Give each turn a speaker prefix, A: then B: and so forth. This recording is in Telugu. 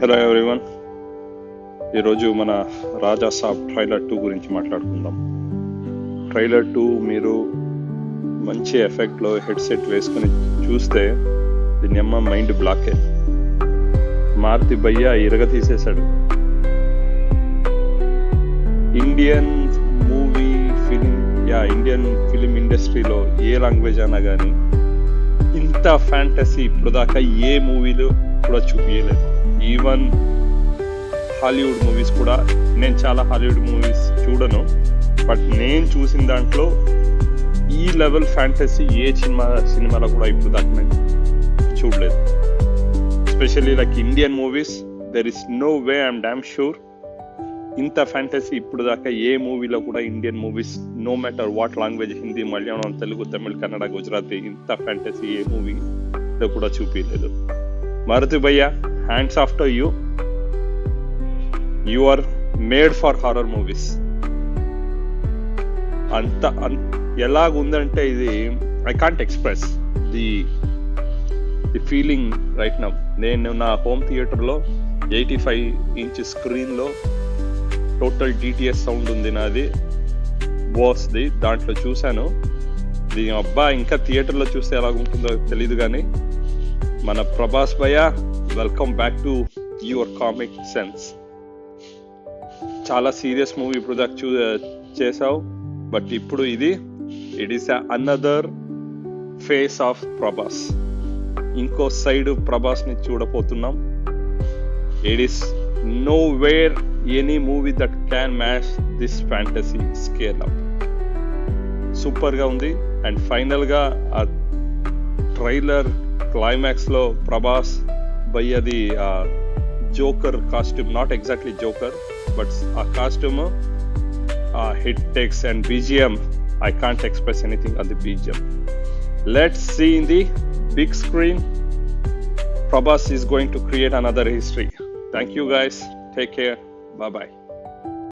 A: హలో ఎవ్రీవన్, ఈరోజు మన రాజా సాబ్ ట్రైలర్ 2 గురించి మాట్లాడుకుందాం. ట్రైలర్ 2 మీరు మంచి ఎఫెక్ట్లో హెడ్సెట్ వేసుకొని చూస్తే దీని అమ్మ మైండ్ బ్లాకే. మారుతి భయ్య ఇరగ తీసేశాడు. ఇండియన్ ఫిలిం ఇండస్ట్రీలో ఏ లాంగ్వేజ్ అయినా కానీ ఇంత ఫ్యాంటసీ ఇప్పుడు దాకా ఏ మూవీలో కూడా చూపించలేదు. ఈవెన్ హాలీవుడ్ మూవీస్ కూడా, నేను చాలా హాలీవుడ్ మూవీస్ చూడను, బట్ నేను చూసిన దాంట్లో ఈ లెవెల్ ఫ్యాంటసీ ఏ సినిమాలో కూడా ఇప్పుడు దాకా నేను చూడలేదు. Especially like Indian movies, there is no way, I'm damn sure ఇంత ఫ్యాంటసీ ఇప్పుడు దాకా ఏ మూవీలో కూడా, Indian movies no matter what language, Hindi, Malayalam, Telugu, Tamil, Kannada, Gujarati, ఇంత ఫ్యాంటసీ ఏ మూవీలో కూడా చూపించలేదు. Maruti bhaiya, hands off to you. You are made for horror movies. ఎలాగుందంటే ఇది I can't express the feeling right now. నేను నా హోమ్ థియేటర్లో 85 ఇంచ్ స్క్రీన్లో టోటల్ డిటిఎస్ సౌండ్ ఉంది నాది, బాస్ది, దాంట్లో చూశాను. దీని అబ్బా ఇంకా థియేటర్లో చూస్తే ఎలాగుంటుందో తెలీదు. కానీ మన ప్రభాస్ భయ్య, welcome back to your comic sense. చాలా సీరియస్ మూవీ ఇప్పుడు దాకా చేసావు, బట్ ఇప్పుడు it is another face of Prabhas. ఇంకో సైడ్ ప్రభాస్ని చూడబోతున్నాం. It is nowhere any movie that can match this fantasy scale up. Super గా ఉంది. అండ్ ఫైనల్ గా ఆ ట్రైలర్ క్లైమాక్స్ లో ప్రభాస్ భయ్యది joker costume, not exactly joker, but ఆ costume, hit texts and BGM, I can't express anything on the BGM. Let's see in the big screen. Prabhas is going to create another history. Thank you guys. Take care. Bye-bye.